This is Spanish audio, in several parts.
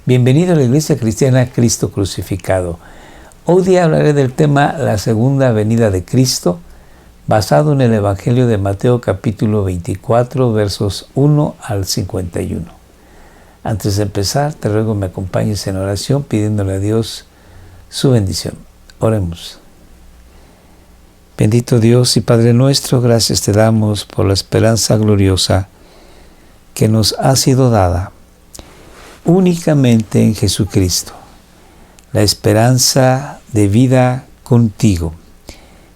Bienvenido a la Iglesia Cristiana Cristo Crucificado. Hoy día hablaré del tema la segunda venida de Cristo, basado en el Evangelio de Mateo capítulo 24, versos 1 al 51. Antes de empezar, te ruego me acompañes en oración pidiéndole a Dios su bendición. Oremos. Bendito Dios y Padre nuestro, gracias te damos por la esperanza gloriosa que nos ha sido dada únicamente en Jesucristo, la esperanza de vida contigo,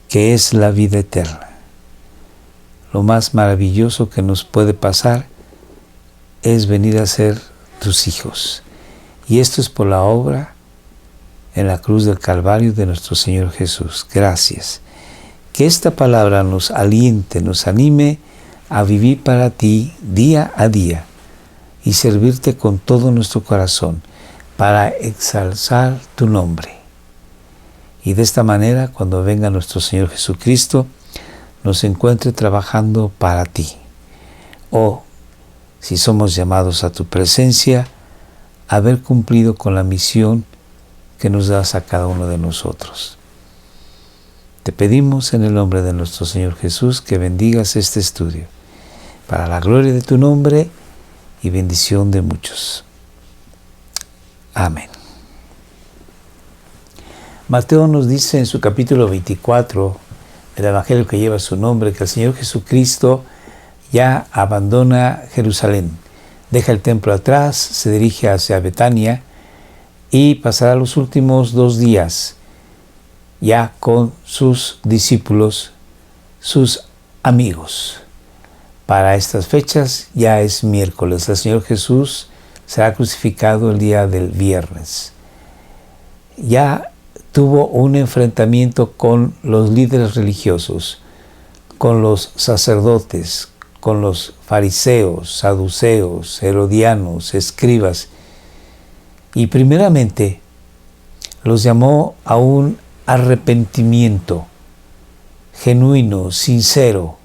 que es la vida eterna. Lo más maravilloso que nos puede pasar es venir a ser tus hijos. Y esto es por la obra en la cruz del Calvario de nuestro Señor Jesús. Gracias. Que esta palabra nos aliente, nos anime a vivir para ti día a día y servirte con todo nuestro corazón para exaltar tu nombre. Y de esta manera, cuando venga nuestro Señor Jesucristo, nos encuentre trabajando para ti. O, si somos llamados a tu presencia, haber cumplido con la misión que nos das a cada uno de nosotros. Te pedimos en el nombre de nuestro Señor Jesús que bendigas este estudio, para la gloria de tu nombre y bendición de muchos. Amén. Mateo nos dice en su capítulo 24, el Evangelio que lleva su nombre, que el Señor Jesucristo ya abandona Jerusalén, deja el templo atrás, se dirige hacia Betania y pasará los últimos 2 días ya con sus discípulos, sus amigos. Para estas fechas ya es miércoles. El Señor Jesús será crucificado el día del viernes. Ya tuvo un enfrentamiento con los líderes religiosos, con los sacerdotes, con los fariseos, saduceos, herodianos, escribas. Y primeramente los llamó a un arrepentimiento genuino, sincero,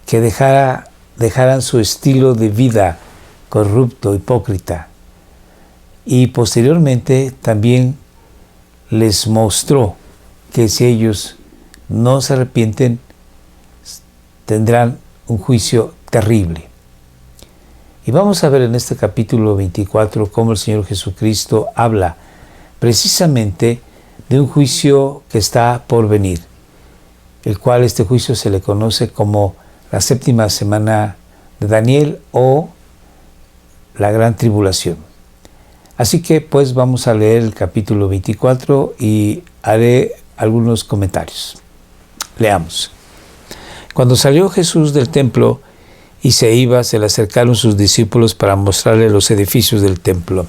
que dejaran su estilo de vida corrupto, hipócrita. Y posteriormente también les mostró que si ellos no se arrepienten, tendrán un juicio terrible. Y vamos a ver en este capítulo 24 cómo el Señor Jesucristo habla precisamente de un juicio que está por venir, el cual este juicio se le conoce como la 7ª semana de Daniel o la gran tribulación. Así que pues vamos a leer el capítulo 24 y haré algunos comentarios. Leamos. Cuando salió Jesús del templo y se iba, se le acercaron sus discípulos para mostrarle los edificios del templo.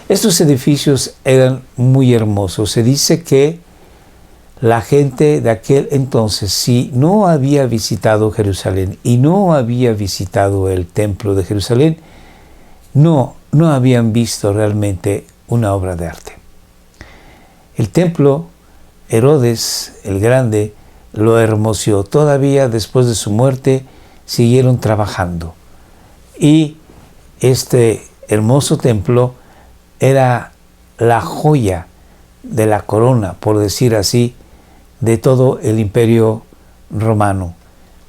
Estos edificios eran muy hermosos. Se dice que la gente de aquel entonces, si no había visitado Jerusalén y no había visitado el templo de Jerusalén, no habían visto realmente una obra de arte. El templo, Herodes el Grande lo hermoseó. Todavía después de su muerte siguieron trabajando. Y este hermoso templo era la joya de la corona, por decir así, de todo el imperio romano,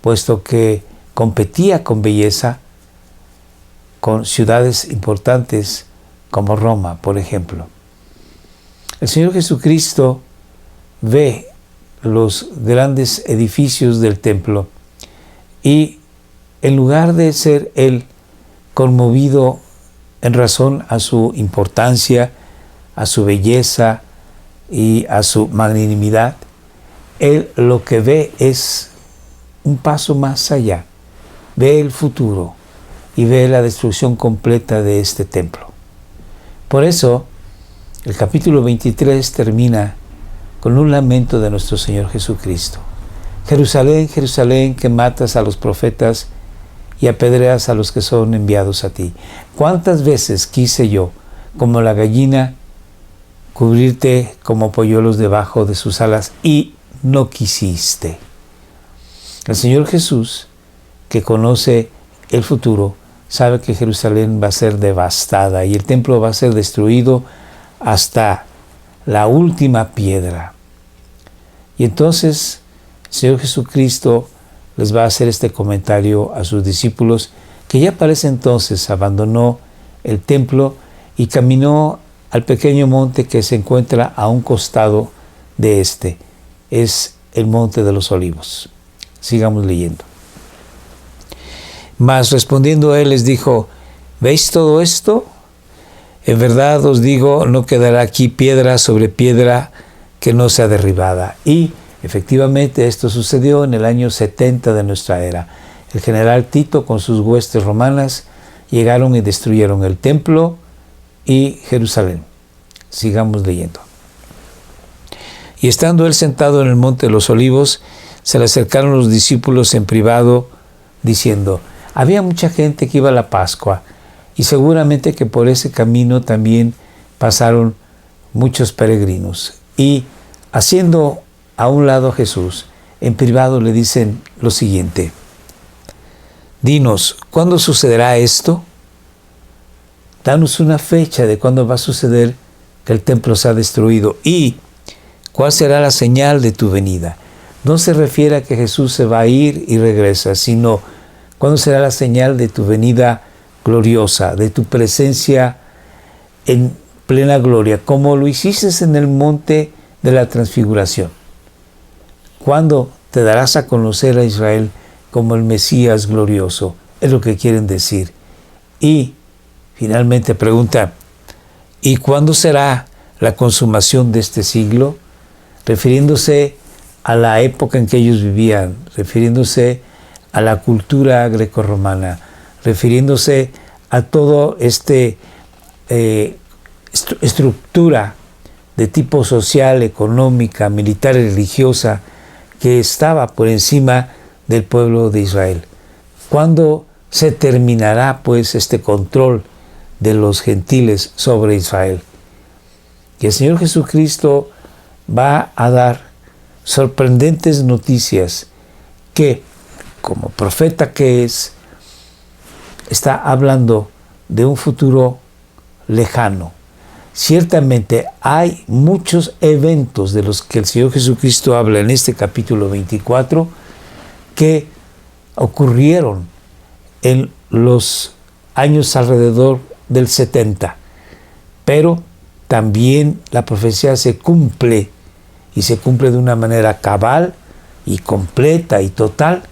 puesto que competía con belleza con ciudades importantes como Roma, por ejemplo. El Señor Jesucristo ve los grandes edificios del templo y en lugar de ser Él conmovido en razón a su importancia, a su belleza y a su magnanimidad, Él lo que ve es un paso más allá, ve el futuro y ve la destrucción completa de este templo. Por eso, el capítulo 23 termina con un lamento de nuestro Señor Jesucristo. Jerusalén, Jerusalén, que matas a los profetas y apedreas a los que son enviados a ti. ¿Cuántas veces quise yo, como la gallina, cubrirte como polluelos debajo de sus alas y no quisiste? El Señor Jesús, que conoce el futuro, sabe que Jerusalén va a ser devastada y el templo va a ser destruido hasta la última piedra. Y entonces el Señor Jesucristo les va a hacer este comentario a sus discípulos, que ya para ese entonces abandonó el templo y caminó al pequeño monte que se encuentra a un costado de este. Es el monte de los olivos. Sigamos leyendo. Mas respondiendo él les dijo: ¿veis todo esto? En verdad os digo, no quedará aquí piedra sobre piedra que no sea derribada. Y efectivamente esto sucedió en el año 70 de nuestra era. El general Tito con sus huestes romanas llegaron y destruyeron el templo y Jerusalén. Sigamos leyendo. Y estando él sentado en el monte de los olivos, se le acercaron los discípulos en privado, diciendo: había mucha gente que iba a la Pascua, y seguramente que por ese camino también pasaron muchos peregrinos. Y haciendo a un lado a Jesús, en privado le dicen lo siguiente: dinos, ¿cuándo sucederá esto? Danos una fecha de cuándo va a suceder que el templo sea destruido, y ¿cuál será la señal de tu venida? No se refiere a que Jesús se va a ir y regresa, sino ¿cuándo será la señal de tu venida gloriosa, de tu presencia en plena gloria, como lo hiciste en el monte de la transfiguración? ¿Cuándo te darás a conocer a Israel como el Mesías glorioso? Es lo que quieren decir. Y finalmente pregunta: ¿y cuándo será la consumación de este siglo? Refiriéndose a la época en que ellos vivían, refiriéndose a la cultura grecorromana, refiriéndose a todo estructura de tipo social, económica, militar y religiosa que estaba por encima del pueblo de Israel. ¿Cuándo se terminará pues este control de los gentiles sobre Israel? Y el Señor Jesucristo va a dar sorprendentes noticias que, como profeta que es, está hablando de un futuro lejano. Ciertamente hay muchos eventos de los que el Señor Jesucristo habla en este capítulo 24 que ocurrieron en los años alrededor del 70, pero también la profecía se cumple, y se cumple de una manera cabal y completa y total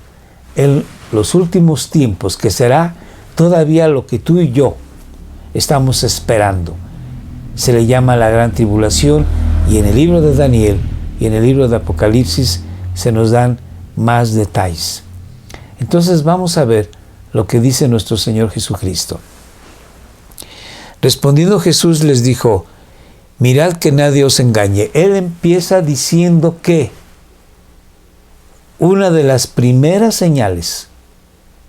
en los últimos tiempos, que será todavía lo que tú y yo estamos esperando. Se le llama la gran tribulación, y en el libro de Daniel y en el libro de Apocalipsis se nos dan más detalles. Entonces vamos a ver lo que dice nuestro Señor Jesucristo. Respondiendo Jesús les dijo: mirad que nadie os engañe. Él empieza diciendo que una de las primeras señales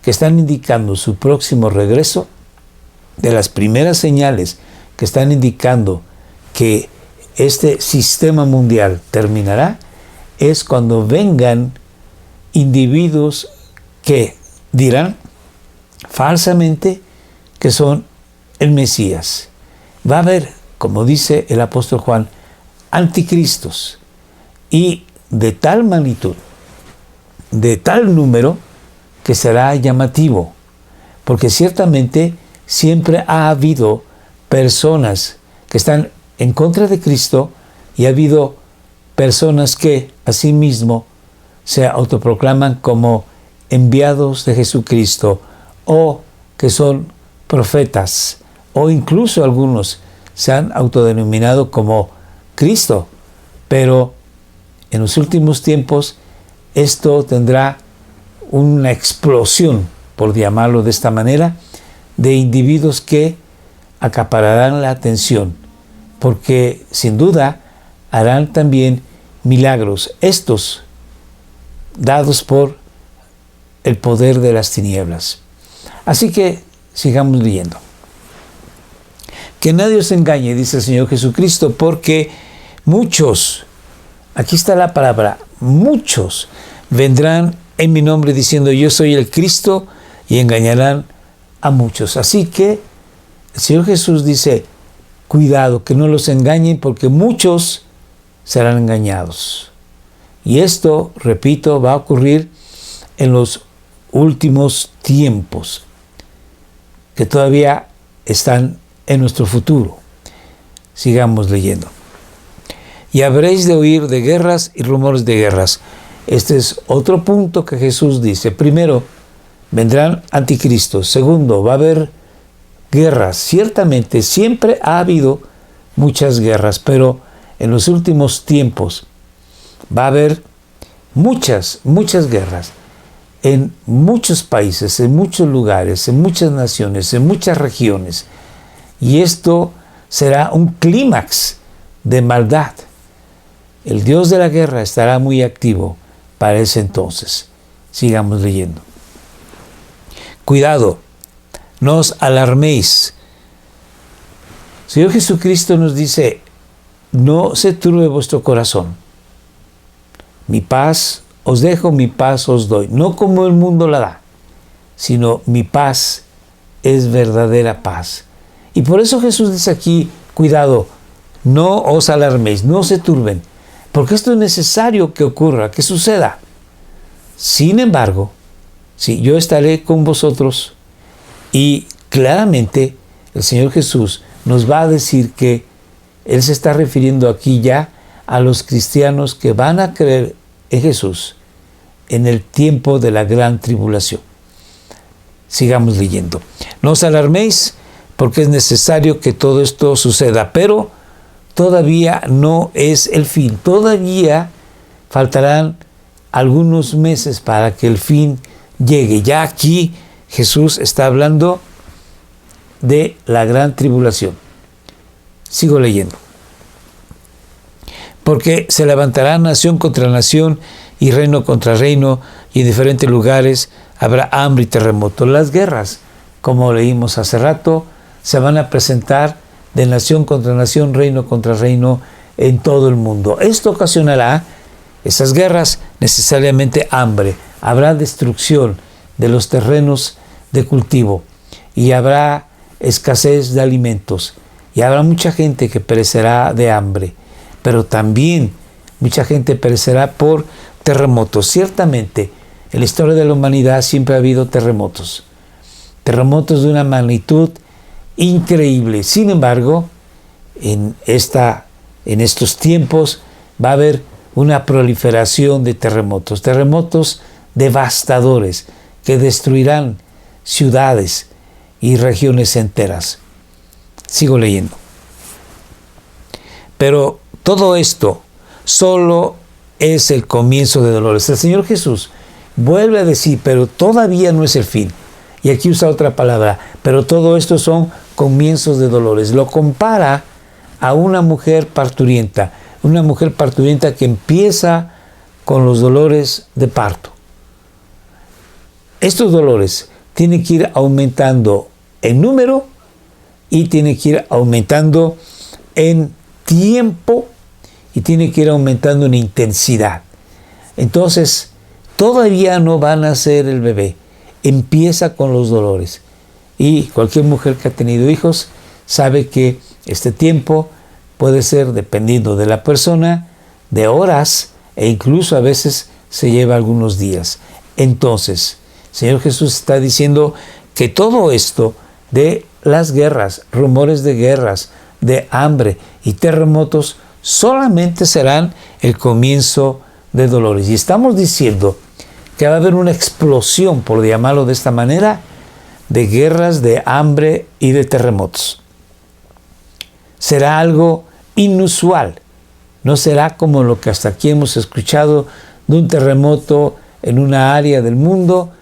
que están indicando su próximo regreso, de las primeras señales que están indicando que este sistema mundial terminará, es cuando vengan individuos que dirán falsamente que son el Mesías. Va a haber, como dice el apóstol Juan, anticristos, y de tal magnitud, de tal número, que será llamativo, porque ciertamente siempre ha habido personas que están en contra de Cristo, y ha habido personas que asimismo se autoproclaman como enviados de Jesucristo, o que son profetas, o incluso algunos se han autodenominado como Cristo. Pero en los últimos tiempos esto tendrá una explosión, por llamarlo de esta manera, de individuos que acapararán la atención, porque sin duda harán también milagros, estos dados por el poder de las tinieblas. Así que sigamos leyendo. Que nadie os engañe, dice el Señor Jesucristo, porque muchos, aquí está la palabra, muchos vendrán en mi nombre diciendo: yo soy el Cristo, y engañarán a muchos. Así que el Señor Jesús dice, cuidado, que no los engañen, porque muchos serán engañados. Y esto, repito, va a ocurrir en los últimos tiempos, que todavía están en nuestro futuro. Sigamos leyendo. Y habréis de oír de guerras y rumores de guerras. Este es otro punto que Jesús dice. Primero, vendrán anticristos. Segundo, va a haber guerras. Ciertamente, siempre ha habido muchas guerras, pero en los últimos tiempos va a haber muchas guerras en muchos países, en muchos lugares, en muchas naciones, en muchas regiones. Y esto será un clímax de maldad. El Dios de la guerra estará muy activo para ese entonces. Sigamos leyendo. Cuidado, no os alarméis. Señor Jesucristo nos dice, no se turbe vuestro corazón. Mi paz os dejo, mi paz os doy. No como el mundo la da, sino mi paz es verdadera paz. Y por eso Jesús dice aquí, cuidado, no os alarméis, no se turben, porque esto es necesario que ocurra, que suceda. Sin embargo, sí, yo estaré con vosotros, y claramente el Señor Jesús nos va a decir que Él se está refiriendo aquí ya a los cristianos que van a creer en Jesús en el tiempo de la gran tribulación. Sigamos leyendo. No os alarméis, porque es necesario que todo esto suceda, pero todavía no es el fin. Todavía faltarán algunos meses para que el fin llegue. Ya aquí Jesús está hablando de la gran tribulación. Sigo leyendo. Porque se levantará nación contra nación y reino contra reino, y en diferentes lugares habrá hambre y terremotos. Las guerras, como leímos hace rato, se van a presentar de nación contra nación, reino contra reino en todo el mundo. Esto ocasionará, esas guerras, necesariamente hambre. Habrá destrucción de los terrenos de cultivo y habrá escasez de alimentos y habrá mucha gente que perecerá de hambre, pero también mucha gente perecerá por terremotos. Ciertamente, en la historia de la humanidad siempre ha habido terremotos de una magnitud increíble. Sin embargo, en estos tiempos va a haber una proliferación de terremotos devastadores que destruirán ciudades y regiones enteras. Sigo leyendo. Pero todo esto solo es el comienzo de dolores. El Señor Jesús vuelve a decir, pero todavía no es el fin. Y aquí usa otra palabra, pero todo esto son comienzos de dolores. Lo compara a una mujer parturienta que empieza con los dolores de parto. Estos dolores tienen que ir aumentando en número y tienen que ir aumentando en tiempo y tienen que ir aumentando en intensidad. Entonces, todavía no va a nacer el bebé. Empieza con los dolores. Y cualquier mujer que ha tenido hijos sabe que este tiempo puede ser, dependiendo de la persona, de horas e incluso a veces se lleva algunos días. Entonces, el Señor Jesús está diciendo que todo esto de las guerras, rumores de guerras, de hambre y terremotos solamente serán el comienzo de dolores. Y estamos diciendo que va a haber una explosión, por llamarlo de esta manera, de guerras, de hambre y de terremotos. Será algo inusual. No será como lo que hasta aquí hemos escuchado de un terremoto en una área del mundo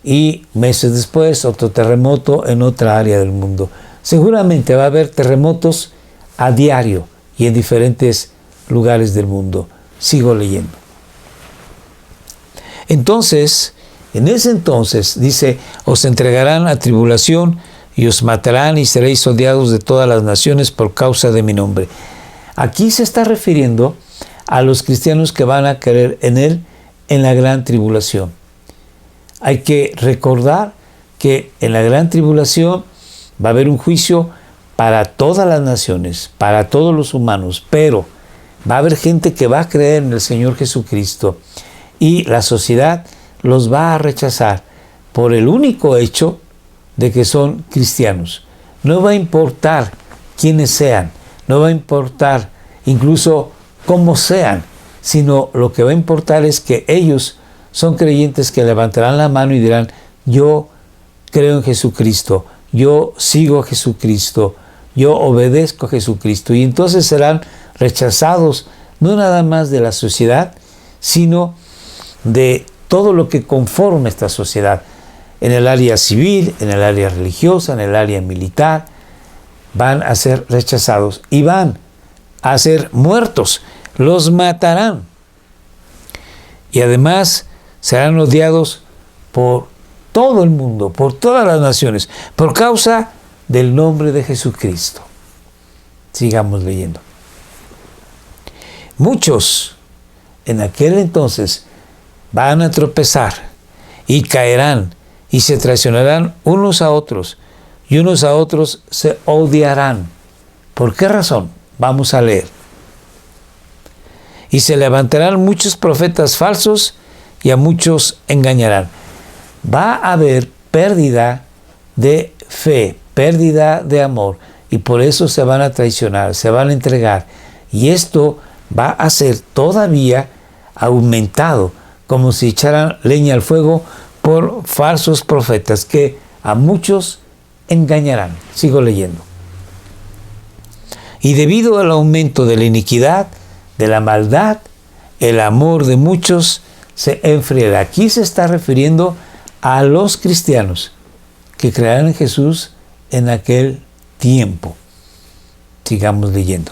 y meses después otro terremoto en otra área del mundo. Seguramente va a haber terremotos a diario y en diferentes lugares del mundo. Sigo leyendo. Entonces, en ese entonces, dice, os entregarán a tribulación y os matarán y seréis odiados de todas las naciones por causa de mi nombre. Aquí se está refiriendo a los cristianos que van a creer en Él en la gran tribulación. Hay que recordar que en la gran tribulación va a haber un juicio para todas las naciones, para todos los humanos, pero va a haber gente que va a creer en el Señor Jesucristo y la sociedad los va a rechazar por el único hecho de que son cristianos. No va a importar quiénes sean, no va a importar incluso cómo sean, sino lo que va a importar es que ellos son creyentes que levantarán la mano y dirán: yo creo en Jesucristo, yo sigo a Jesucristo, yo obedezco a Jesucristo. Y entonces serán rechazados no nada más de la sociedad, sino de todo lo que conforma esta sociedad. En el área civil, en el área religiosa, en el área militar, van a ser rechazados y van a ser muertos. Los matarán. Y además serán odiados por todo el mundo, por todas las naciones, por causa del nombre de Jesucristo. Sigamos leyendo. Muchos en aquel entonces van a tropezar y caerán y se traicionarán unos a otros y unos a otros se odiarán. ¿Por qué razón? Vamos a leer. Y se levantarán muchos profetas falsos y a muchos engañarán. Va a haber pérdida de fe, pérdida de amor, y por eso se van a traicionar, se van a entregar. Y esto va a ser todavía aumentado, como si echaran leña al fuego por falsos profetas que a muchos engañarán. Sigo leyendo. Y debido al aumento de la iniquidad, de la maldad, el amor de muchos se enfriará. Aquí se está refiriendo a los cristianos que creerán en Jesús en aquel tiempo. Sigamos leyendo.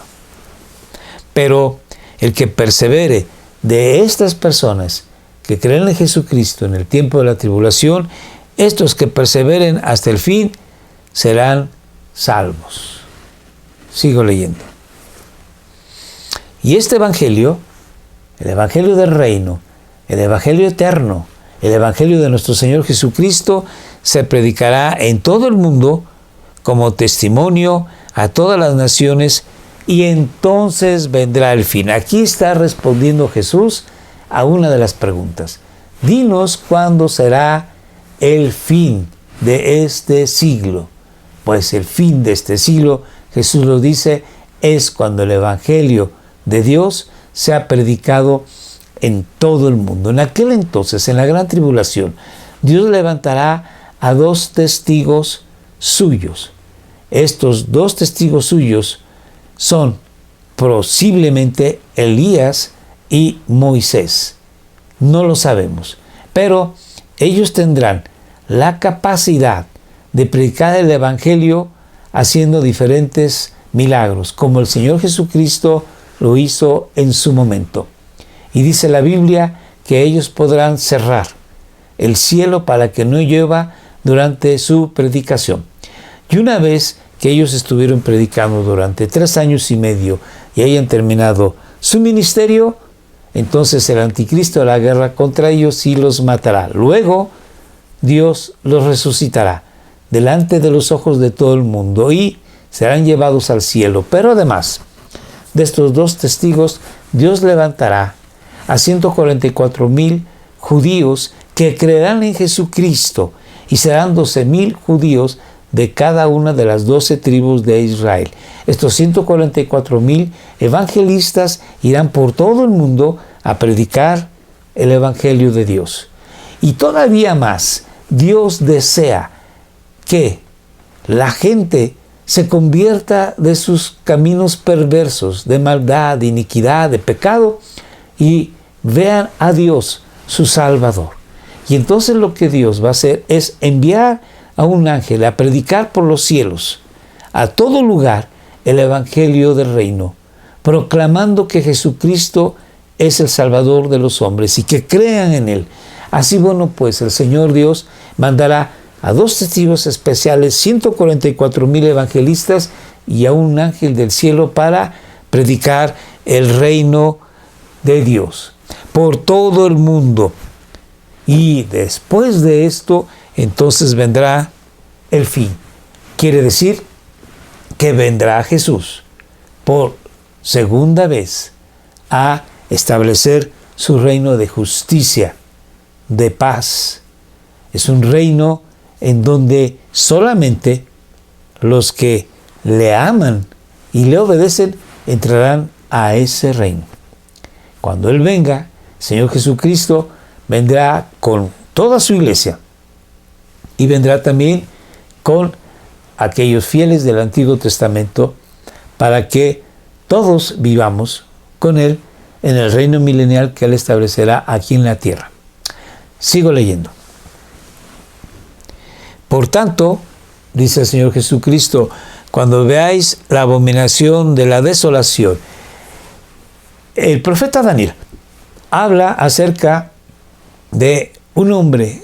Pero el que persevere de estas personas que creen en Jesucristo en el tiempo de la tribulación, estos que perseveren hasta el fin serán salvos. Sigo leyendo. Y este evangelio, el evangelio del reino, el evangelio eterno, el evangelio de nuestro Señor Jesucristo, se predicará en todo el mundo como testimonio a todas las naciones, y entonces vendrá el fin. Aquí está respondiendo Jesús a una de las preguntas. Dinos cuándo será el fin de este siglo. Pues el fin de este siglo, Jesús lo dice, es cuando el evangelio de Dios sea predicado en todo el mundo. En aquel entonces, en la gran tribulación, Dios levantará a 2 testigos suyos. Estos 2 testigos suyos son posiblemente Elías y Moisés. No lo sabemos, pero ellos tendrán la capacidad de predicar el evangelio haciendo diferentes milagros, como el Señor Jesucristo lo hizo en su momento. Y dice la Biblia que ellos podrán cerrar el cielo para que no llueva durante su predicación. Y una vez que ellos estuvieron predicando durante 3 años y medio y hayan terminado su ministerio, entonces el anticristo hará guerra contra ellos y los matará. Luego Dios los resucitará delante de los ojos de todo el mundo y serán llevados al cielo. Pero además de estos 2 testigos, Dios levantará a 144,000 judíos que creerán en Jesucristo, y serán 12,000 judíos de cada una de las 12 tribus de Israel. Estos 144,000 evangelistas irán por todo el mundo a predicar el evangelio de Dios. Y todavía más, Dios desea que la gente se convierta de sus caminos perversos, de maldad, de iniquidad, de pecado, y vean a Dios, su Salvador. Y entonces lo que Dios va a hacer es enviar a un ángel a predicar por los cielos, a todo lugar, el evangelio del reino, proclamando que Jesucristo es el Salvador de los hombres y que crean en Él. Así, bueno, pues el Señor Dios mandará a 2 testigos especiales, 144,000 evangelistas y a un ángel del cielo para predicar el reino de Dios por todo el mundo. Y después de esto, entonces vendrá el fin. Quiere decir que vendrá Jesús por segunda vez a establecer su reino de justicia, de paz. Es un reino en donde solamente los que le aman y le obedecen entrarán a ese reino. Cuando Él venga, el Señor Jesucristo vendrá con toda su iglesia y vendrá también con aquellos fieles del Antiguo Testamento para que todos vivamos con Él en el reino milenial que Él establecerá aquí en la tierra. Sigo leyendo. Por tanto, dice el Señor Jesucristo, cuando veáis la abominación de la desolación, el profeta Daniel habla acerca de un hombre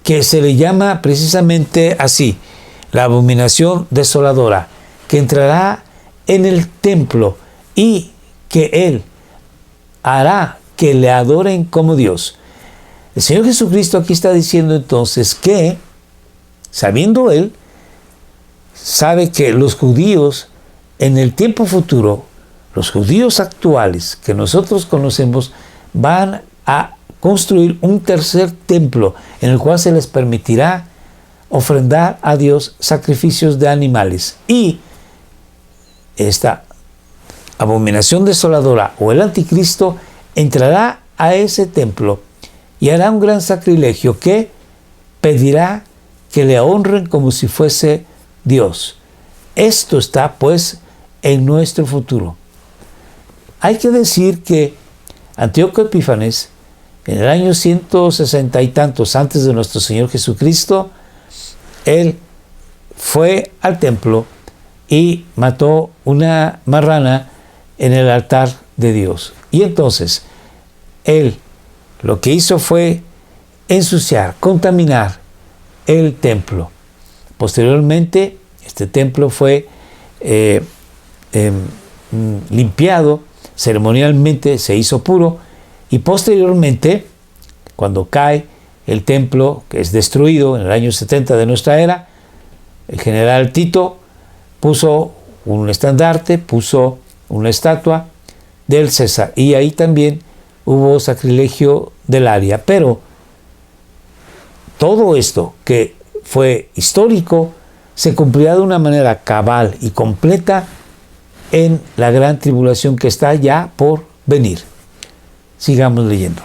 que se le llama precisamente así, la abominación desoladora, que entrará en el templo y que Él hará que le adoren como Dios. El Señor Jesucristo aquí está diciendo entonces que, sabiendo Él, sabe que los judíos en el tiempo futuro, los judíos actuales que nosotros conocemos, van a construir un tercer templo en el cual se les permitirá ofrendar a Dios sacrificios de animales. Y esta abominación desoladora o el anticristo entrará a ese templo y hará un gran sacrilegio que pedirá que le honren como si fuese Dios. Esto está pues en nuestro futuro. Hay que decir que Antíoco Epífanes, en el año 160 y tantos antes de nuestro Señor Jesucristo, él fue al templo y mató una marrana en el altar de Dios. Y entonces, él lo que hizo fue ensuciar, contaminar el templo. Posteriormente, este templo fue limpiado, ceremonialmente se hizo puro, y posteriormente, cuando cae el templo, que es destruido en el año 70 de nuestra era, el general Tito puso un estandarte, puso una estatua del César, y ahí también hubo sacrilegio del área. Pero todo esto que fue histórico se cumplirá de una manera cabal y completa en la gran tribulación que está ya por venir. Sigamos leyendo.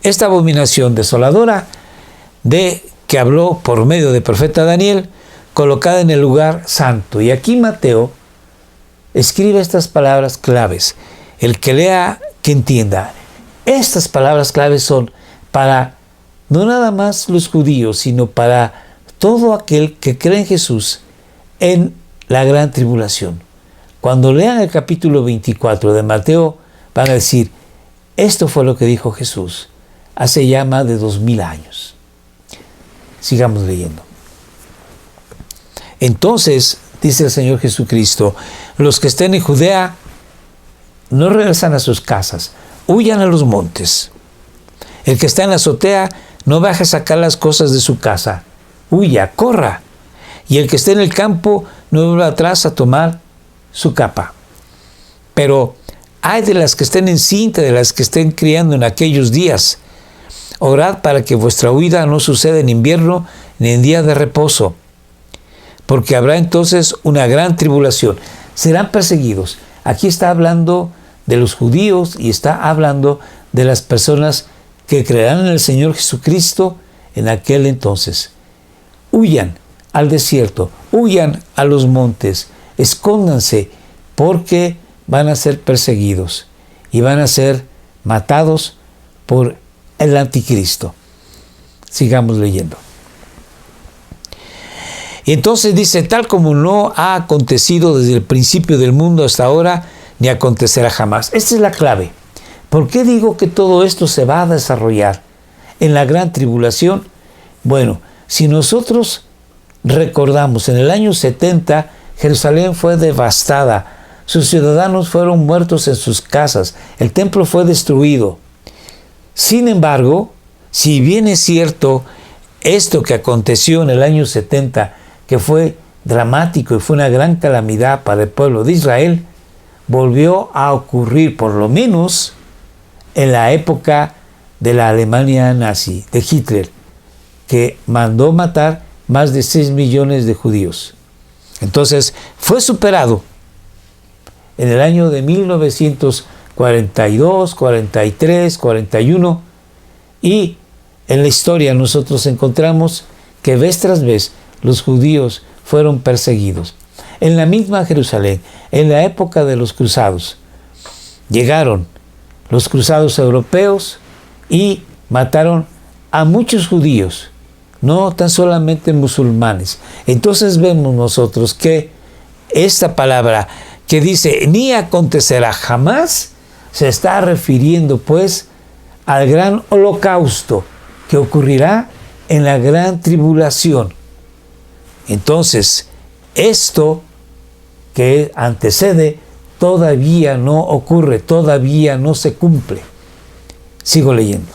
Esta abominación desoladora de que habló por medio del profeta Daniel, colocada en el lugar santo. Y aquí Mateo escribe estas palabras claves. El que lea, que entienda. Estas palabras claves son para no nada más los judíos, sino para todo aquel que cree en Jesús en la gran tribulación. Cuando lean el capítulo 24 de Mateo, van a decir, esto fue lo que dijo Jesús hace ya más de 2000 años. Sigamos leyendo. Entonces, dice el Señor Jesucristo, los que estén en Judea no regresan a sus casas, huyan a los montes. El que está en la azotea no baje a sacar las cosas de su casa, huya, corra. Y el que esté en el campo no vuelva atrás a tomar su capa. Pero ay de las que estén encinta, de las que estén criando en aquellos días. Orad para que vuestra huida no suceda en invierno ni en día de reposo, porque habrá entonces una gran tribulación. Serán perseguidos. Aquí está hablando de los judíos y está hablando de las personas que creerán en el Señor Jesucristo en aquel entonces. Huyan al desierto, huyan a los montes, escóndanse, porque van a ser perseguidos y van a ser matados por el anticristo. Sigamos leyendo. Y entonces dice, tal como no ha acontecido desde el principio del mundo hasta ahora, ni acontecerá jamás. Esta es la clave. ¿Por qué digo que todo esto se va a desarrollar en la gran tribulación? Bueno, si nosotros recordamos, en el año 70, Jerusalén fue devastada, sus ciudadanos fueron muertos en sus casas, el templo fue destruido. Sin embargo, si bien es cierto esto que aconteció en el año 70, que fue dramático y fue una gran calamidad para el pueblo de Israel, volvió a ocurrir por lo menos en la época de la Alemania nazi, de Hitler, que mandó matar más de 6 millones de judíos. Entonces fue superado en el año de 1942, 43, 41, y en la historia nosotros encontramos que vez tras vez los judíos fueron perseguidos. En la misma Jerusalén, en la época de los cruzados, llegaron los cruzados europeos y mataron a muchos judíos, no tan solamente musulmanes. Entonces vemos nosotros que esta palabra que dice ni acontecerá jamás, se está refiriendo pues al gran holocausto que ocurrirá en la gran tribulación. Entonces, esto que antecede todavía no ocurre, todavía no se cumple. Sigo leyendo.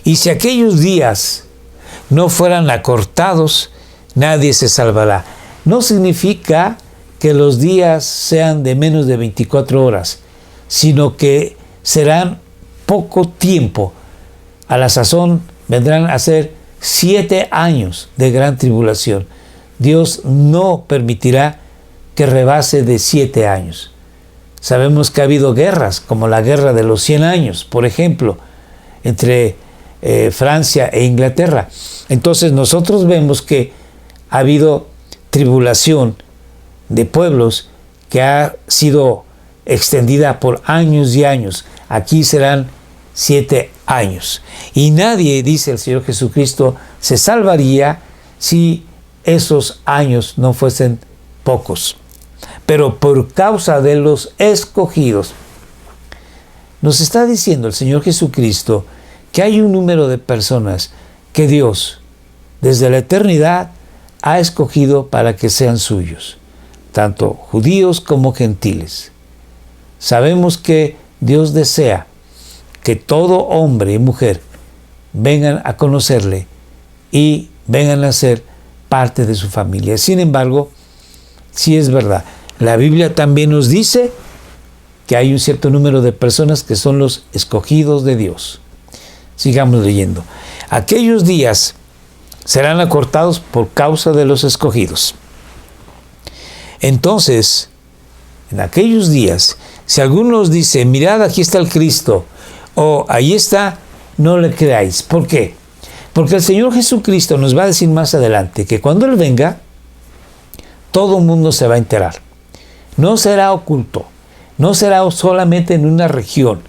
Y si aquellos días no fueran acortados, nadie se salvará. No significa que los días sean de menos de 24 horas, sino que serán poco tiempo. A la sazón vendrán a ser 7 años de gran tribulación. Dios no permitirá que rebase de 7 años. Sabemos que ha habido guerras, como la guerra de los 100 años, por ejemplo, entre Francia e Inglaterra. Entonces nosotros vemos que ha habido tribulación de pueblos que ha sido extendida por años y años. Aquí serán 7 años. Y nadie, dice el Señor Jesucristo, se salvaría si esos años no fuesen pocos. Pero por causa de los escogidos, nos está diciendo el Señor Jesucristo que hay un número de personas que Dios, desde la eternidad, ha escogido para que sean suyos, tanto judíos como gentiles. Sabemos que Dios desea que todo hombre y mujer vengan a conocerle y vengan a ser parte de su familia. Sin embargo, sí es verdad, la Biblia también nos dice que hay un cierto número de personas que son los escogidos de Dios. Sigamos leyendo. Aquellos días serán acortados por causa de los escogidos. Entonces, en aquellos días, si alguno os dice, mirad, aquí está el Cristo, o ahí está, no le creáis. ¿Por qué? Porque el Señor Jesucristo nos va a decir más adelante que cuando Él venga, todo el mundo se va a enterar. No será oculto, no será solamente en una región,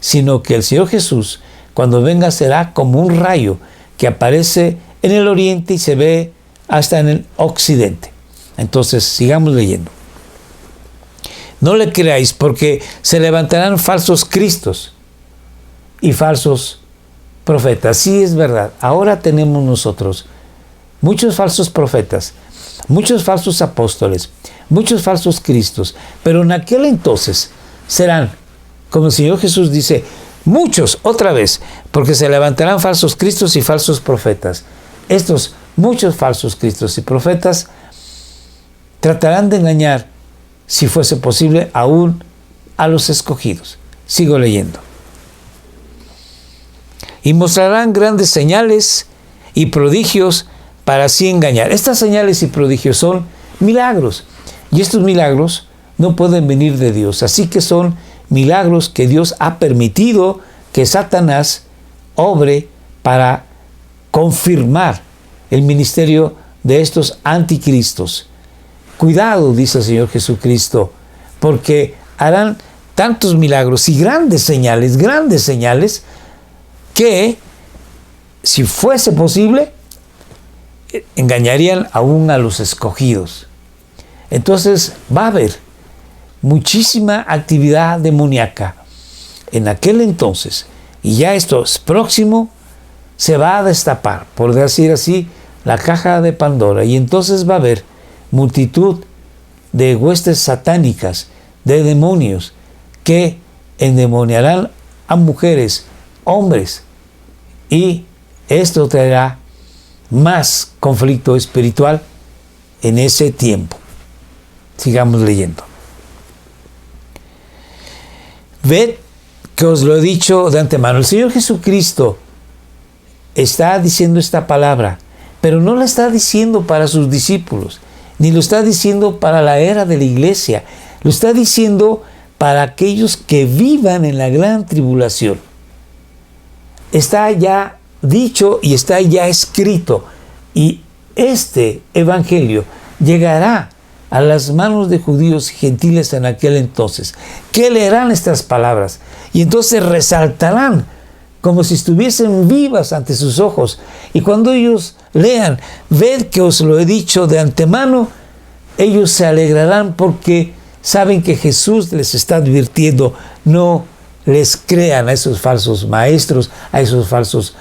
sino que el Señor Jesús, cuando venga, será como un rayo que aparece en el oriente y se ve hasta en el occidente. Entonces, sigamos leyendo. No le creáis, porque se levantarán falsos cristos y falsos profetas. Sí, es verdad. Ahora tenemos nosotros muchos falsos profetas, muchos falsos apóstoles, muchos falsos cristos. Pero en aquel entonces serán, como el Señor Jesús dice, muchos, otra vez, porque se levantarán falsos cristos y falsos profetas. Estos muchos falsos cristos y profetas tratarán de engañar, si fuese posible, aún a los escogidos. Sigo leyendo. Y mostrarán grandes señales y prodigios para así engañar. Estas señales y prodigios son milagros. Y estos milagros no pueden venir de Dios. Así que son milagros que Dios ha permitido que Satanás obre para confirmar el ministerio de estos anticristos. Cuidado, dice el Señor Jesucristo, porque harán tantos milagros y grandes señales, que, si fuese posible, engañarían aún a los escogidos. Entonces va a haber muchísima actividad demoníaca en aquel entonces, y ya esto es próximo, se va a destapar, por decir así, la caja de Pandora, y entonces va a haber multitud de huestes satánicas, de demonios, que endemoniarán a mujeres, hombres, y Esto traerá más conflicto espiritual en ese tiempo. Sigamos leyendo. Ved que os lo he dicho de antemano. El Señor Jesucristo está diciendo esta palabra, pero no la está diciendo para sus discípulos, ni lo está diciendo para la era de la iglesia, lo está diciendo para aquellos que vivan en la gran tribulación. Está ya dicho y está ya escrito, y este evangelio llegará a las manos de judíos y gentiles en aquel entonces, que leerán estas palabras y entonces resaltarán como si estuviesen vivas ante sus ojos. Y cuando ellos lean, ved que os lo he dicho de antemano, ellos se alegrarán porque saben que Jesús les está advirtiendo: no les crean a esos falsos maestros, a esos falsos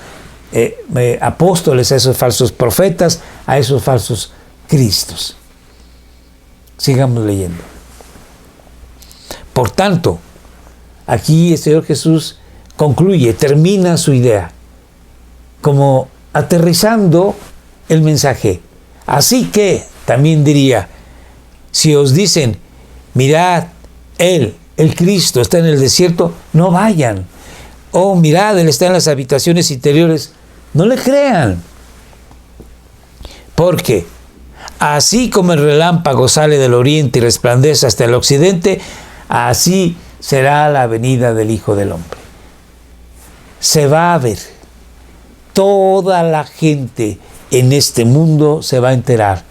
apóstoles, a esos falsos profetas, a esos falsos cristos. Sigamos leyendo. Por tanto, aquí el Señor Jesús concluye, termina su idea, como aterrizando el mensaje. Así que, también diría, si os dicen: mirad, el Cristo está en el desierto, no vayan. O mirad, Él está en las habitaciones interiores, no le crean. Porque así como el relámpago sale del oriente y resplandece hasta el occidente, así será la venida del Hijo del Hombre. Se va a ver. Toda la gente en este mundo se va a enterar.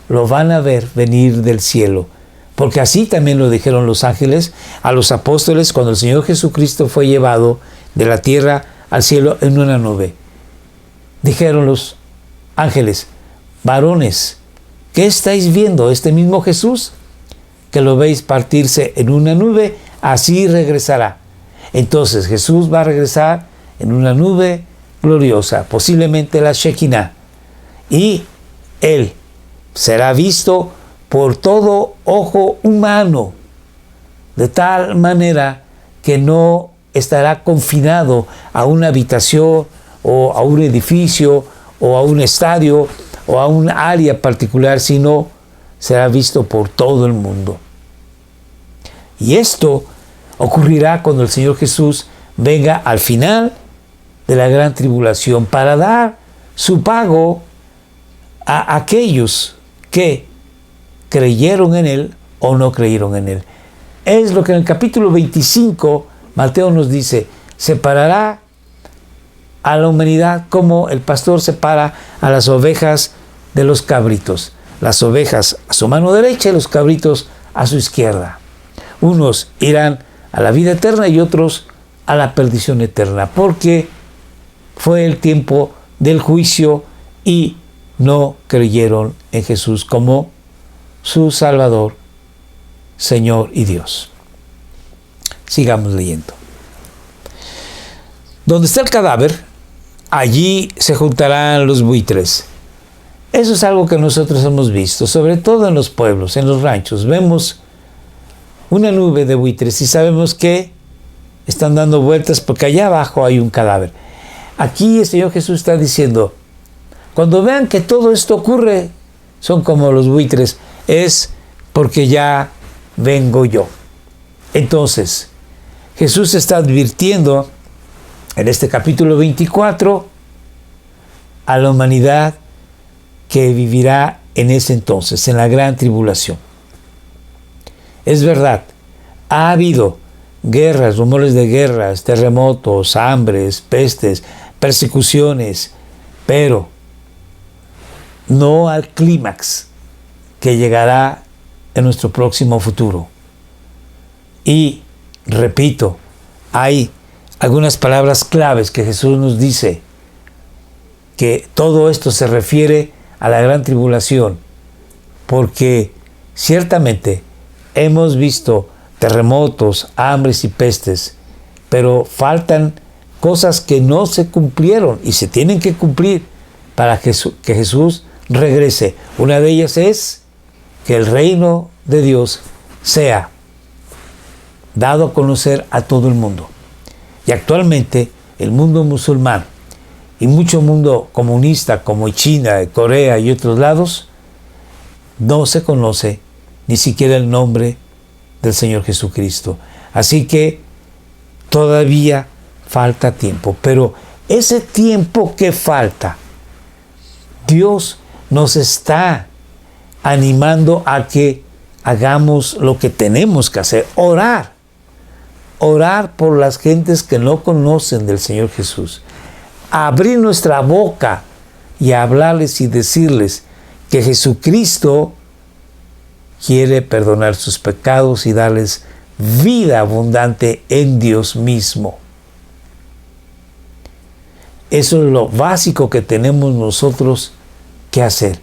Lo van a ver venir del cielo. Porque así también lo dijeron los ángeles a los apóstoles cuando el Señor Jesucristo fue llevado de la tierra al cielo en una nube. Dijeron los ángeles: varones, ¿qué estáis viendo? ¿Este mismo Jesús? Que lo veis partirse en una nube, así regresará. Entonces Jesús va a regresar en una nube gloriosa, posiblemente la Shekinah, y Él será visto por todo ojo humano, de tal manera que no estará confinado a una habitación o a un edificio o a un estadio o a un área particular, sino será visto por todo el mundo. Y esto ocurrirá cuando el Señor Jesús venga al final de la gran tribulación para dar su pago a aquellos que creyeron en Él o no creyeron en Él. Es lo que en el capítulo 25 Mateo nos dice: separará a la humanidad como el pastor separa a las ovejas de los cabritos. Las ovejas a su mano derecha y los cabritos a su izquierda. Unos irán a la vida eterna y otros a la perdición eterna, porque fue el tiempo del juicio y no creyeron en Jesús como su Salvador, Señor y Dios. Sigamos leyendo. Donde está el cadáver, allí se juntarán los buitres. Eso es algo que nosotros hemos visto, sobre todo en los pueblos, en los ranchos. Vemos una nube de buitres y sabemos que están dando vueltas porque allá abajo hay un cadáver. Aquí el Señor Jesús está diciendo: cuando vean que todo esto ocurre, son como los buitres, es porque ya vengo yo. Entonces, Jesús está advirtiendo en este capítulo 24 a la humanidad que vivirá en ese entonces, en la gran tribulación. Es verdad, ha habido guerras, rumores de guerras, terremotos, hambres, pestes, persecuciones, pero no al clímax que llegará en nuestro próximo futuro. Y, repito, hay algunas palabras claves que Jesús nos dice, que todo esto se refiere a la gran tribulación, porque ciertamente hemos visto terremotos, hambres y pestes, pero faltan cosas que no se cumplieron y se tienen que cumplir para que Jesús regrese. Una de ellas es que el reino de Dios sea dado a conocer a todo el mundo. Y actualmente el mundo musulmán y mucho mundo comunista como China, Corea y otros lados, no se conoce ni siquiera el nombre del Señor Jesucristo. Así que todavía falta tiempo, pero ese tiempo que falta, Dios nos está animando a que hagamos lo que tenemos que hacer, orar por las gentes que no conocen del Señor Jesús, abrir nuestra boca y hablarles y decirles que Jesucristo quiere perdonar sus pecados y darles vida abundante en Dios mismo. Eso es lo básico que tenemos nosotros que hacer.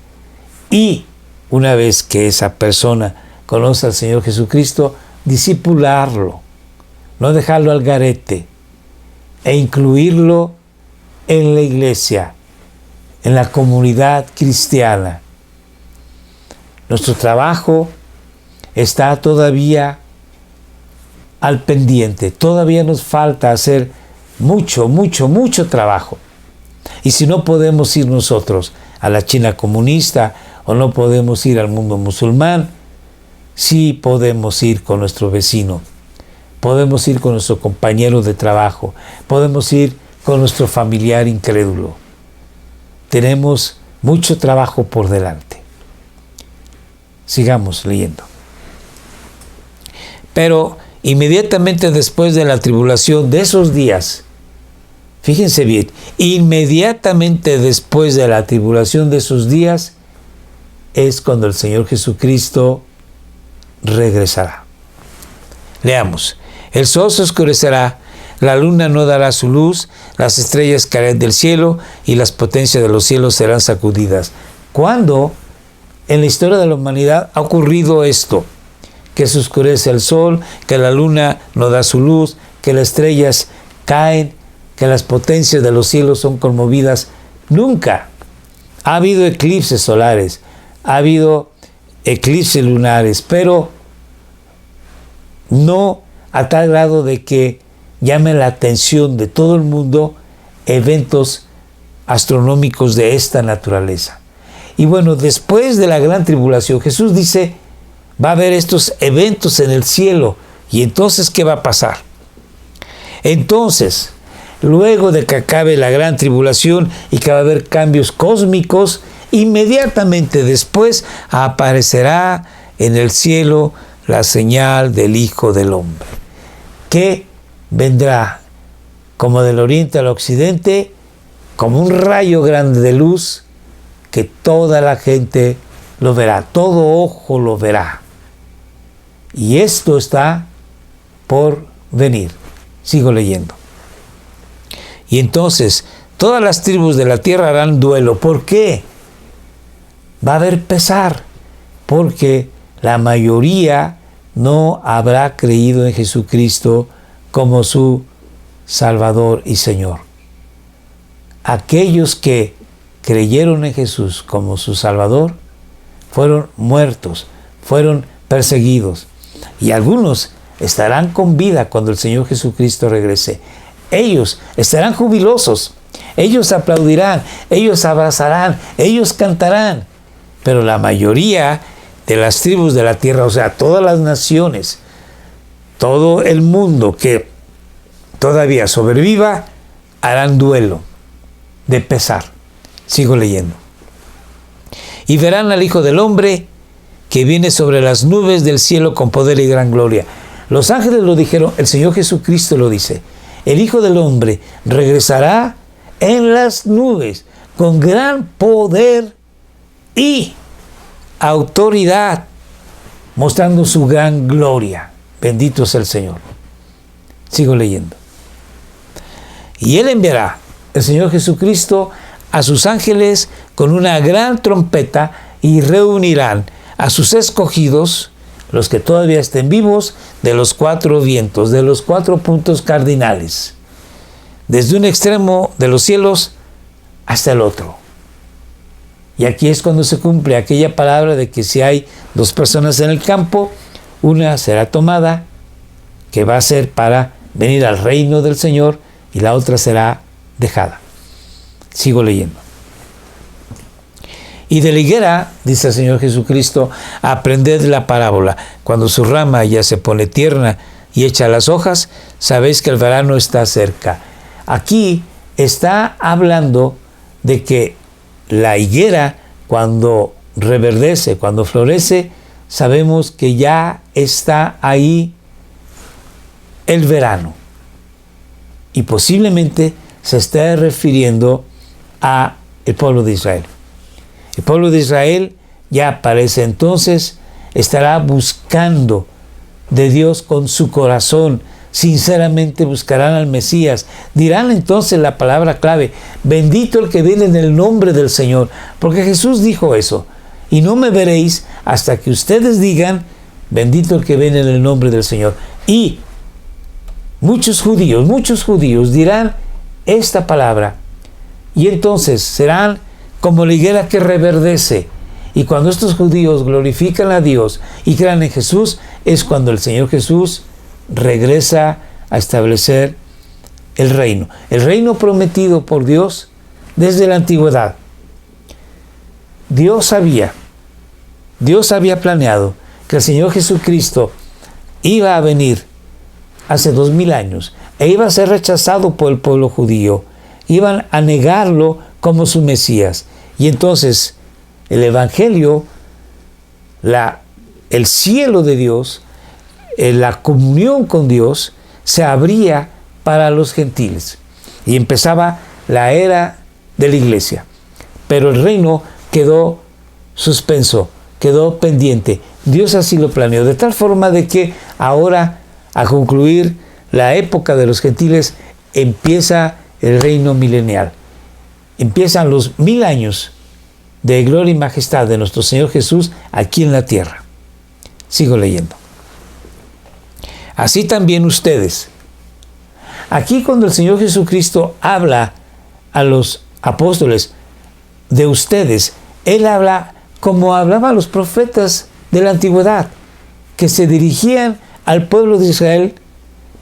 Y una vez que esa persona conoce al Señor Jesucristo, discipularlo, no dejarlo al garete, e incluirlo en la iglesia, en la comunidad cristiana. Nuestro trabajo está todavía al pendiente. Todavía nos falta hacer mucho trabajo. Y si no podemos ir nosotros a la China comunista o no podemos ir al mundo musulmán, sí podemos ir con nuestro vecino, podemos ir con nuestro compañero de trabajo, podemos ir con nuestro familiar incrédulo. Tenemos mucho trabajo por delante. Sigamos leyendo. Pero inmediatamente después de la tribulación de esos días, fíjense bien, inmediatamente después de la tribulación de esos días es cuando el Señor Jesucristo regresará. Leamos. El sol se oscurecerá, la luna no dará su luz, las estrellas caerán del cielo y las potencias de los cielos serán sacudidas. ¿Cuándo en la historia de la humanidad ha ocurrido esto? Que se oscurece el sol, que la luna no da su luz, que las estrellas caen, que las potencias de los cielos son conmovidas. Nunca. Ha habido eclipses solares, ha habido eclipses lunares, pero no a tal grado de que llame la atención de todo el mundo eventos astronómicos de esta naturaleza. Y bueno, después de la gran tribulación, Jesús dice, va a haber estos eventos en el cielo. ¿Y entonces qué va a pasar? Entonces, luego de que acabe la gran tribulación y que va a haber cambios cósmicos, inmediatamente después aparecerá en el cielo la señal del Hijo del Hombre, que vendrá como del oriente al occidente, como un rayo grande de luz, que toda la gente lo verá, todo ojo lo verá. Y esto está por venir. Sigo leyendo. Y entonces todas las tribus de la tierra harán duelo. ¿Por qué? Va a haber pesar, porque la mayoría no habrá creído en Jesucristo como su Salvador y Señor. Aquellos que creyeron en Jesús como su Salvador fueron muertos, fueron perseguidos, y algunos estarán con vida cuando el Señor Jesucristo regrese. Ellos estarán jubilosos, ellos aplaudirán, ellos abrazarán, ellos cantarán, pero la mayoría de las tribus de la tierra, o sea, todas las naciones, todo el mundo que todavía sobreviva, harán duelo de pesar. Sigo leyendo. Y verán al Hijo del Hombre que viene sobre las nubes del cielo con poder y gran gloria. Los ángeles lo dijeron, el Señor Jesucristo lo dice. El Hijo del Hombre regresará en las nubes con gran poder y autoridad, mostrando su gran gloria. Bendito es el Señor. Sigo leyendo. Y Él enviará, el Señor Jesucristo, a sus ángeles con una gran trompeta y reunirán a sus escogidos, los que todavía estén vivos, de los cuatro vientos, de los 4 puntos cardinales, desde un extremo de los cielos hasta el otro. Y aquí es cuando se cumple aquella palabra de que si hay 2 personas en el campo, una será tomada, que va a ser para venir al reino del Señor, y la otra será dejada. Sigo leyendo. Y de la higuera, dice el Señor Jesucristo, aprended la parábola. Cuando su rama ya se pone tierna y echa las hojas, sabéis que el verano está cerca. Aquí está hablando de que la higuera, cuando reverdece, cuando florece, sabemos que ya está ahí el verano. Y posiblemente se esté refiriendo a el pueblo de Israel. El pueblo de Israel ya para ese entonces estará buscando de Dios con su corazón. Sinceramente buscarán al Mesías. Dirán entonces la palabra clave: bendito el que viene en el nombre del Señor. Porque Jesús dijo eso. Y no me veréis hasta que ustedes digan: bendito el que viene en el nombre del Señor. Y muchos judíos dirán esta palabra. Y entonces serán como la higuera que reverdece. Y cuando estos judíos glorifican a Dios y crean en Jesús, es cuando el Señor Jesús regresa a establecer el reino prometido por Dios desde la antigüedad. Dios había planeado que el Señor Jesucristo iba a venir hace 2000 años e iba a ser rechazado por el pueblo judío. Iban a negarlo como su Mesías. Y entonces el Evangelio, el cielo de Dios, la comunión con Dios se abría para los gentiles. Y empezaba la era de la iglesia. Pero el reino quedó suspenso, quedó pendiente. Dios así lo planeó, de tal forma de que ahora, a concluir la época de los gentiles, empieza el reino milenial. Empiezan los 1000 años de gloria y majestad de nuestro Señor Jesús aquí en la tierra. Sigo leyendo. Así también ustedes. Aquí cuando el Señor Jesucristo habla a los apóstoles de ustedes, Él habla como hablaban los profetas de la antigüedad, que se dirigían al pueblo de Israel,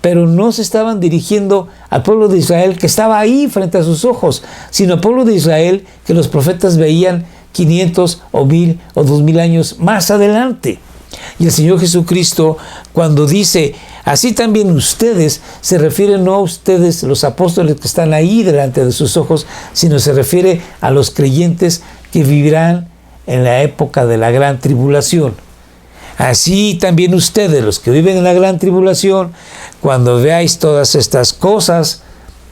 pero no se estaban dirigiendo al pueblo de Israel que estaba ahí frente a sus ojos, sino al pueblo de Israel que los profetas veían 500 o 1000 o 2000 años más adelante. Y el Señor Jesucristo, cuando dice, así también ustedes, se refiere no a ustedes, los apóstoles que están ahí delante de sus ojos, sino se refiere a los creyentes que vivirán en la época de la gran tribulación. Así también ustedes, los que viven en la gran tribulación, cuando veáis todas estas cosas,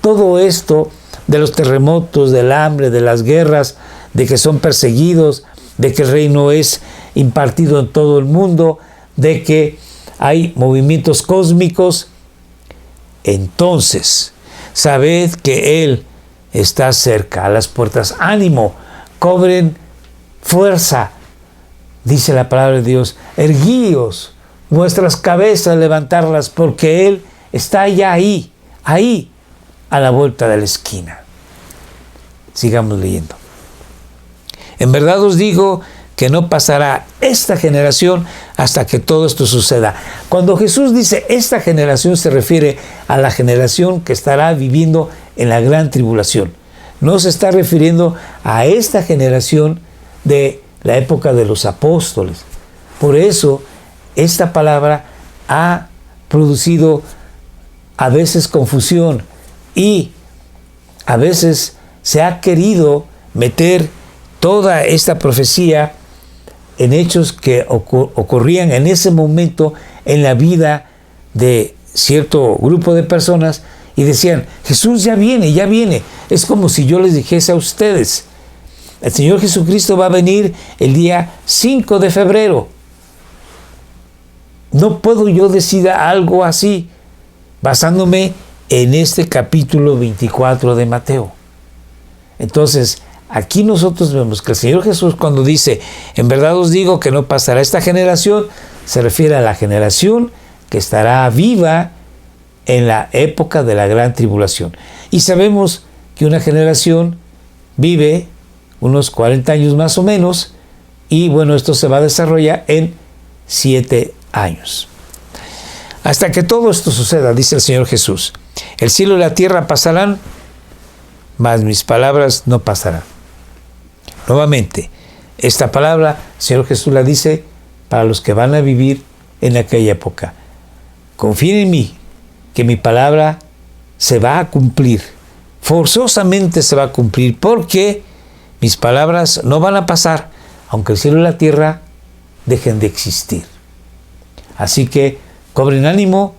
todo esto de los terremotos, del hambre, de las guerras, de que son perseguidos, de que el reino es impartido en todo el mundo, de que hay movimientos cósmicos, entonces sabed que Él está cerca, a las puertas. Ánimo, cobren fuerza, dice la palabra de Dios. Erguíos vuestras cabezas, levantarlas, porque Él está ya ahí, a la vuelta de la esquina. Sigamos leyendo. En verdad os digo que no pasará esta generación hasta que todo esto suceda. Cuando Jesús dice esta generación, se refiere a la generación que estará viviendo en la gran tribulación. No se está refiriendo a esta generación de la época de los apóstoles. Por eso, esta palabra ha producido a veces confusión y a veces se ha querido meter toda esta profecía en hechos que ocurrían en ese momento en la vida de cierto grupo de personas y decían, Jesús ya viene. Es como si yo les dijese a ustedes, el Señor Jesucristo va a venir el día 5 de febrero. No puedo yo decir algo así basándome en este capítulo 24 de Mateo. Entonces, aquí nosotros vemos que el Señor Jesús, cuando dice, en verdad os digo que no pasará esta generación, se refiere a la generación que estará viva en la época de la gran tribulación. Y sabemos que una generación vive unos 40 años más o menos, y bueno, esto se va a desarrollar en 7 años. Hasta que todo esto suceda, dice el Señor Jesús, el cielo y la tierra pasarán, mas mis palabras no pasarán. Nuevamente, esta palabra, el Señor Jesús la dice para los que van a vivir en aquella época. Confíen en mí, que mi palabra se va a cumplir. Forzosamente se va a cumplir, porque mis palabras no van a pasar, aunque el cielo y la tierra dejen de existir. Así que cobren ánimo,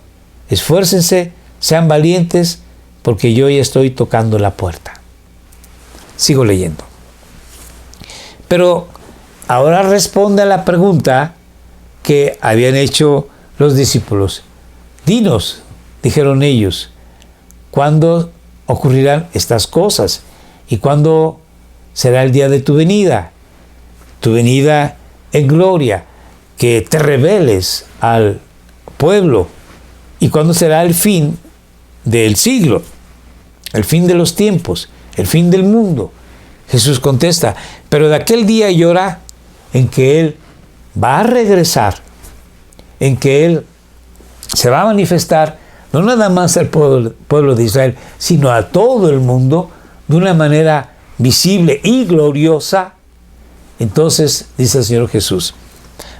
esfuércense, sean valientes, porque yo ya estoy tocando la puerta. Sigo leyendo. Pero ahora responde a la pregunta que habían hecho los discípulos. Dinos, dijeron ellos, ¿cuándo ocurrirán estas cosas? ¿Y cuándo será el día de tu venida? Tu venida en gloria, que te reveles al pueblo. ¿Y cuándo será el fin del siglo? El fin de los tiempos, el fin del mundo. Jesús contesta, pero de aquel día y hora en que Él va a regresar, en que Él se va a manifestar, no nada más al pueblo de Israel, sino a todo el mundo, de una manera visible y gloriosa. Entonces, dice el Señor Jesús,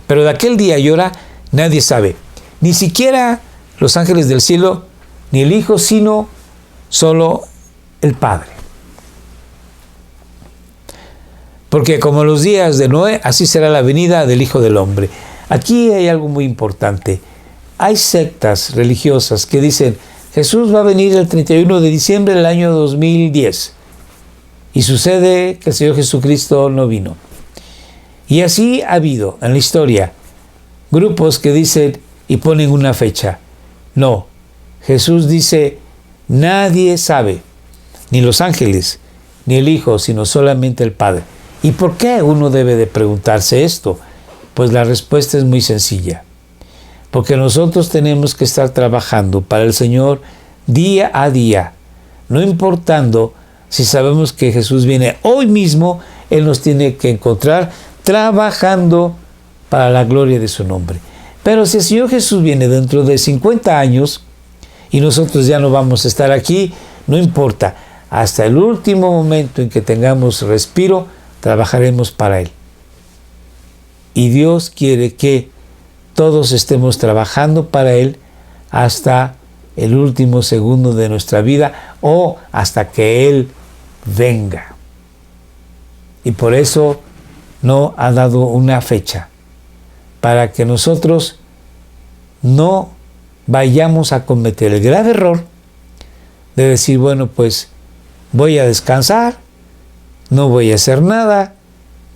pero de aquel día y hora nadie sabe, ni siquiera los ángeles del cielo, ni el Hijo, sino solo el Padre. Porque como los días de Noé, así será la venida del Hijo del Hombre. Aquí hay algo muy importante. Hay sectas religiosas que dicen, Jesús va a venir el 31 de diciembre del año 2010. Y sucede que el Señor Jesucristo no vino. Y así ha habido en la historia grupos que dicen y ponen una fecha. No, Jesús dice, nadie sabe, ni los ángeles, ni el Hijo, sino solamente el Padre. ¿Y por qué uno debe de preguntarse esto? Pues la respuesta es muy sencilla. Porque nosotros tenemos que estar trabajando para el Señor día a día, no importando si sabemos que Jesús viene hoy mismo, Él nos tiene que encontrar trabajando para la gloria de su nombre. Pero si el Señor Jesús viene dentro de 50 años y nosotros ya no vamos a estar aquí, no importa, hasta el último momento en que tengamos respiro, trabajaremos para Él. Y Dios quiere que todos estemos trabajando para Él hasta el último segundo de nuestra vida o hasta que Él venga. Y por eso no ha dado una fecha, para que nosotros no vayamos a cometer el grave error de decir, bueno, pues voy a descansar, no voy a hacer nada,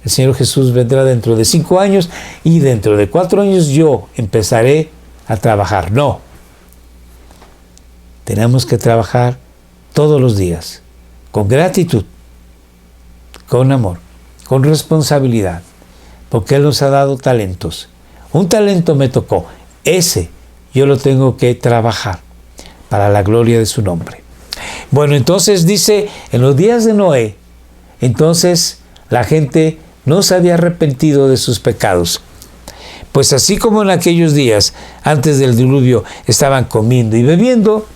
el Señor Jesús vendrá dentro de 5 años y dentro de 4 años yo empezaré a trabajar. No. Tenemos que trabajar todos los días, con gratitud, con amor, con responsabilidad, porque Él nos ha dado talentos. Un talento me tocó, ese yo lo tengo que trabajar para la gloria de su nombre. Bueno, entonces dice, en los días de Noé, entonces la gente no se había arrepentido de sus pecados. Pues así como en aquellos días, antes del diluvio, estaban comiendo y bebiendo,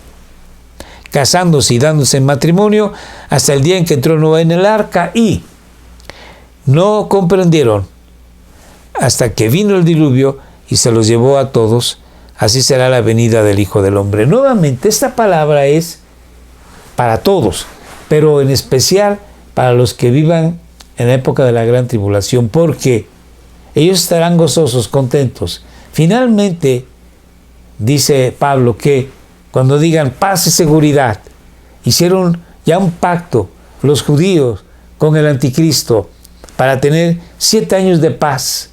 casándose y dándose en matrimonio, hasta el día en que entró Noé en el arca, y no comprendieron hasta que vino el diluvio y se los llevó a todos. Así será la venida del Hijo del Hombre. Nuevamente, esta palabra es para todos, pero en especial para los que vivan en la época de la gran tribulación, porque ellos estarán gozosos, contentos. Finalmente, dice Pablo que cuando digan paz y seguridad, hicieron ya un pacto los judíos con el anticristo para tener 7 años de paz.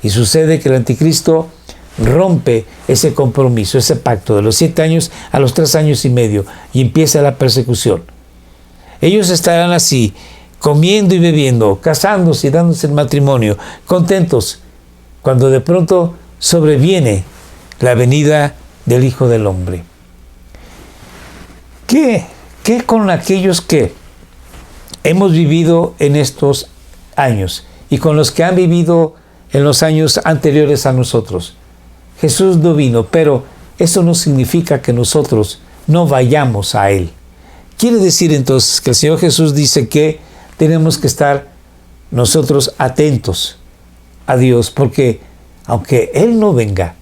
Y sucede que el anticristo rompe ese compromiso, ese pacto de los 7 años a los 3 años y medio, y empieza la persecución. Ellos estarán así, comiendo y bebiendo, casándose y dándose el matrimonio, contentos, cuando de pronto sobreviene la venida del Hijo del Hombre. ¿Qué con aquellos que hemos vivido en estos años y con los que han vivido en los años anteriores a nosotros? Jesús no vino, pero eso no significa que nosotros no vayamos a Él, Quiere decir entonces que el Señor Jesús dice que tenemos que estar nosotros atentos a Dios, porque aunque Él no venga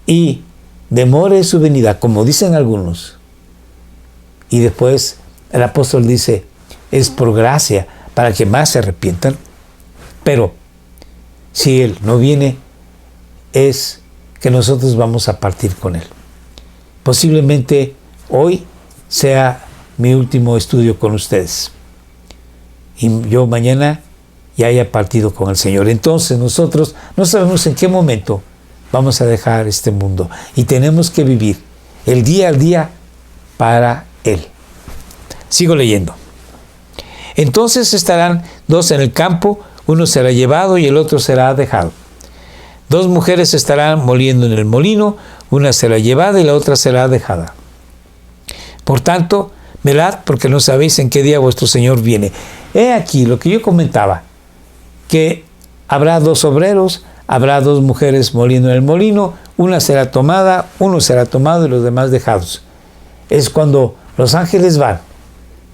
y demore su venida, como dicen algunos, y después el apóstol dice, es por gracia, para que más se arrepientan, pero si Él no viene, es que nosotros vamos a partir con Él. Posiblemente hoy sea mi último estudio con ustedes, y yo mañana ya haya partido con el Señor. Entonces nosotros no sabemos en qué momento vamos a dejar este mundo, y tenemos que vivir el día al día para Él. Sigo leyendo. Entonces estarán dos en el campo, uno será llevado y el otro será dejado. Dos mujeres estarán moliendo en el molino, una será llevada y la otra será dejada. Por tanto, velad, porque no sabéis en qué día vuestro Señor viene. He aquí lo que yo comentaba, que habrá dos obreros, habrá dos mujeres moliendo en el molino, una será tomada, uno será tomado y los demás dejados. Es cuando los ángeles van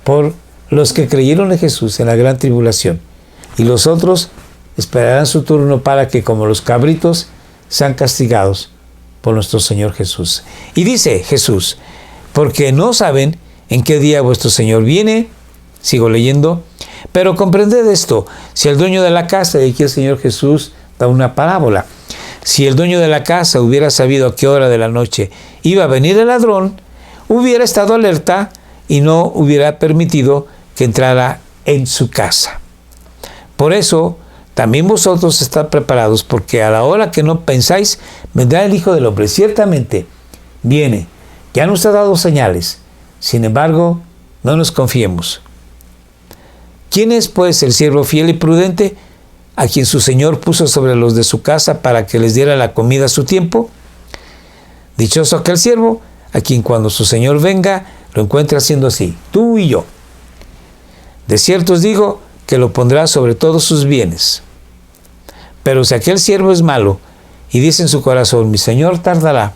por los que creyeron en Jesús en la gran tribulación, y los otros esperarán su turno para que, como los cabritos, sean castigados por nuestro Señor Jesús. Y dice Jesús, porque no saben en qué día vuestro Señor viene. Sigo leyendo. Pero comprended esto, si el dueño de la casa, y aquí el Señor Jesús da una parábola, si el dueño de la casa hubiera sabido a qué hora de la noche iba a venir el ladrón, hubiera estado alerta y no hubiera permitido que entrara en su casa. Por eso, también vosotros estad preparados, porque a la hora que no pensáis, vendrá el Hijo del Hombre. Ciertamente, viene, ya nos ha dado señales. Sin embargo, no nos confiemos. ¿Quién es, pues, el siervo fiel y prudente, a quien su Señor puso sobre los de su casa para que les diera la comida a su tiempo? Dichoso aquel siervo, a quien cuando su Señor venga, lo encuentre haciendo así, tú y yo. De cierto os digo que lo pondrá sobre todos sus bienes. Pero si aquel siervo es malo y dice en su corazón, mi Señor tardará,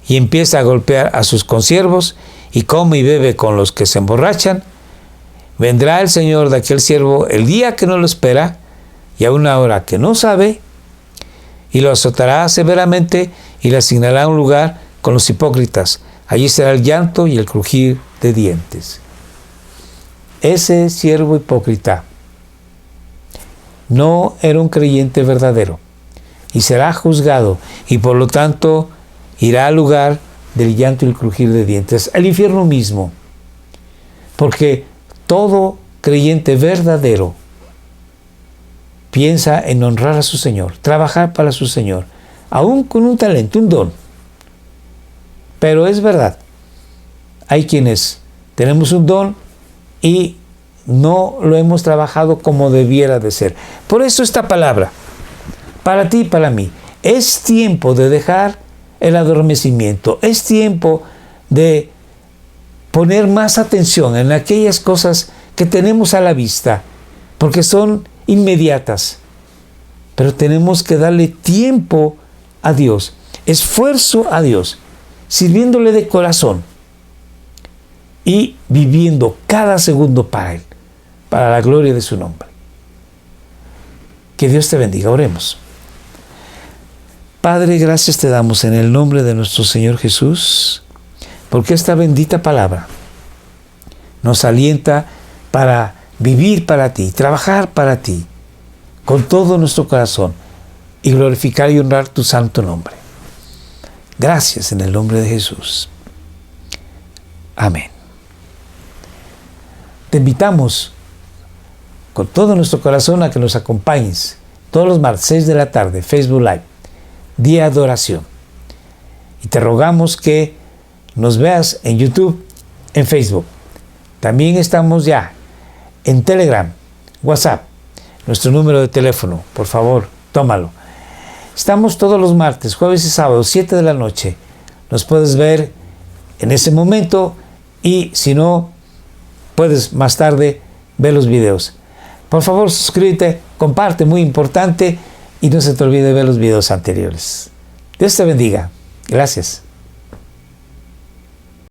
y empieza a golpear a sus consiervos y come y bebe con los que se emborrachan, vendrá el Señor de aquel siervo el día que no lo espera y a una hora que no sabe, y lo azotará severamente y le asignará un lugar con los hipócritas. Allí será el llanto y el crujir de dientes. Ese siervo hipócrita no era un creyente verdadero y será juzgado, y por lo tanto irá al lugar del llanto y el crujir de dientes, al infierno mismo. Porque todo creyente verdadero piensa en honrar a su Señor, trabajar para su Señor, aún con un talento, un don. Pero es verdad, hay quienes tenemos un don y no lo hemos trabajado como debiera de ser. Por eso esta palabra, para ti y para mí, es tiempo de dejar el adormecimiento, es tiempo de poner más atención en aquellas cosas que tenemos a la vista, porque son inmediatas. Pero tenemos que darle tiempo a Dios, esfuerzo a Dios, sirviéndole de corazón y viviendo cada segundo para Él, para la gloria de su nombre. Que Dios te bendiga. Oremos. Padre, gracias te damos en el nombre de nuestro Señor Jesús, porque esta bendita palabra nos alienta para vivir para ti, trabajar para ti, con todo nuestro corazón, y glorificar y honrar tu santo nombre. Gracias en el nombre de Jesús. Amén. Te invitamos con todo nuestro corazón a que nos acompañes todos los martes 6 de la tarde, Facebook Live, Día de Oración. Y te rogamos que nos veas en YouTube, en Facebook. También estamos ya en Telegram, WhatsApp, nuestro número de teléfono. Por favor, tómalo. Estamos todos los martes, jueves y sábados, 7 de la noche. Nos puedes ver en ese momento, y si no, puedes más tarde ver los videos. Por favor, suscríbete, comparte, muy importante, y no se te olvide ver los videos anteriores. Dios te bendiga. Gracias.